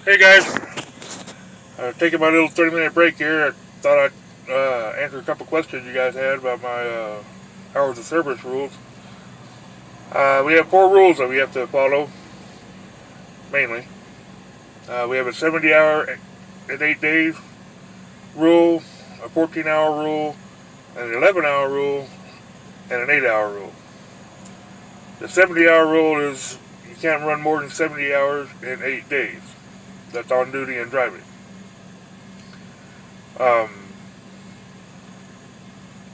Hey guys, taking my little 30-minute break here. I thought I'd answer a couple questions you guys had about my hours of service rules. We have four rules that we have to follow, mainly. We have a 70-hour and 8 days rule, a 14-hour rule, an 11-hour rule, and an 8-hour rule. The 70-hour rule is you can't run more than 70 hours in 8 days. That's on duty and driving. Um,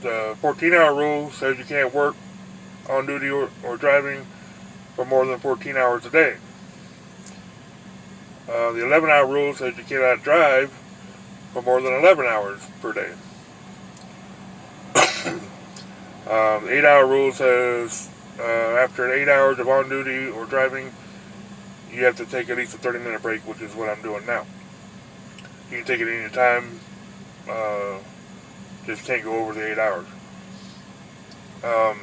the 14-hour rule says you can't work on duty or driving for more than 14 hours a day. The 11-hour rule says you cannot drive for more than 11 hours per day. The 8-hour rule says after 8 hours of on duty or driving, you have to take at least a 30-minute break, which is what I'm doing now. You can take it any time, just can't go over the 8 hours. Um,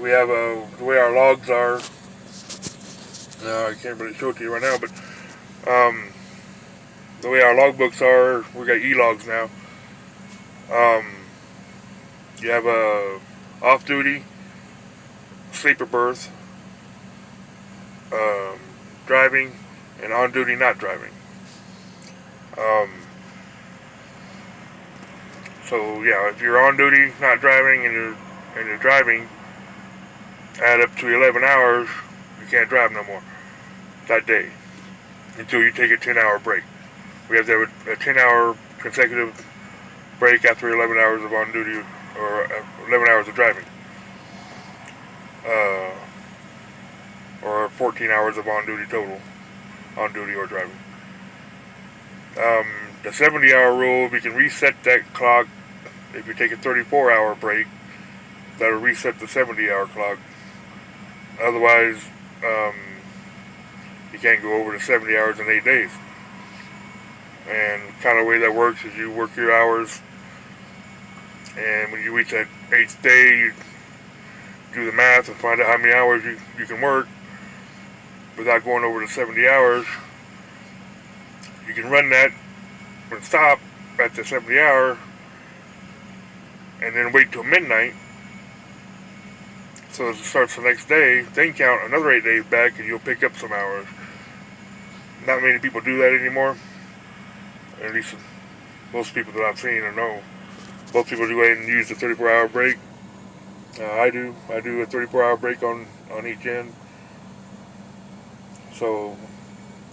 we have the way our logs are. No, I can't really show it to you right now, but the way our logbooks are, we got e-logs now. You have a off-duty, sleeper berth, driving, and on-duty not driving. Um, so yeah, if you're on duty not driving and you're driving, add up to 11 hours, you can't drive no more that day until you take a 10-hour break. We have to have a 10-hour consecutive break after 11 hours of on duty or 11 hours of driving, uh, or 14 hours of on duty total, on duty or driving. The 70-hour rule, we can reset that clock if you take a 34-hour break. That'll reset the 70-hour clock. Otherwise, you can't go over the 70 hours in 8 days. And kind of the way that works is you work your hours, and when you reach that 8th day, you do the math and find out how many hours you can work without going over the 70 hours. You can run that and stop at the 70 hour and then wait till midnight so it starts the next day, then count another 8 days back and you'll pick up some hours. Not many people do that anymore, at least most people that I've seen or know. Most people do ahead and use the 34-hour break. I do a 34-hour break on each end. So,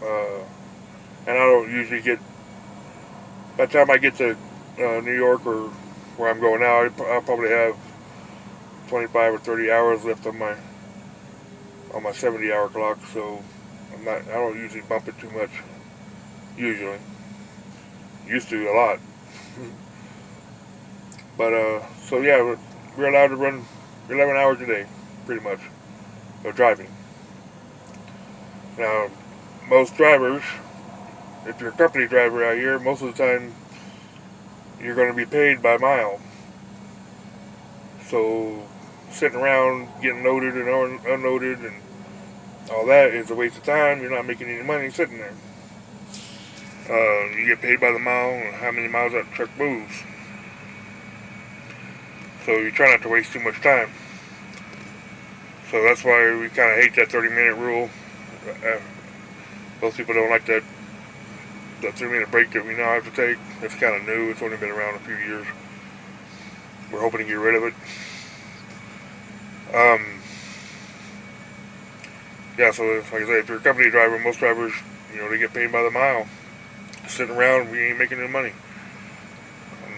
and I don't usually get, by the time I get to New York or where I'm going now, I'll probably have 25 or 30 hours left on my 70-hour clock. So I don't usually bump it too much. Usually, used to a lot. But so yeah, we're allowed to run 11 hours a day, pretty much, of driving. Now, most drivers, if you're a company driver out here, most of the time you're going to be paid by mile. So sitting around getting loaded and unloaded and all that is a waste of time. You're not making any money sitting there. You get paid by the mile and how many miles that truck moves. So you try not to waste too much time. So that's why we kind of hate that 30-minute rule. Most people don't like that 3-minute break that we now have to take. It's kind of new. It's only been around a few years. We're hoping to get rid of it. Yeah, so like I say, if you're a company driver, most drivers, they get paid by the mile. Sitting around, we ain't making any money.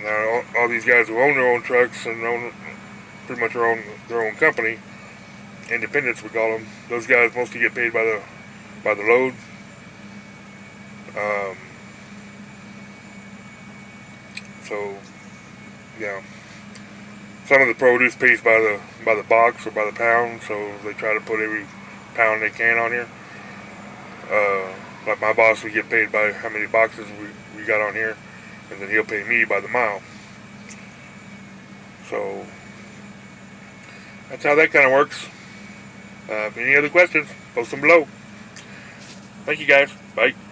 And all these guys who own their own trucks and own pretty much their own company, independents we call them, those guys mostly get paid by the load. So yeah, some of the produce pays by the box or by the pound, so they try to put every pound they can on here. Like my boss, we get paid by how many boxes we got on here, and then he'll pay me by the mile. So that's how that kind of works. Any other questions, post them below. Thank you guys. Bye.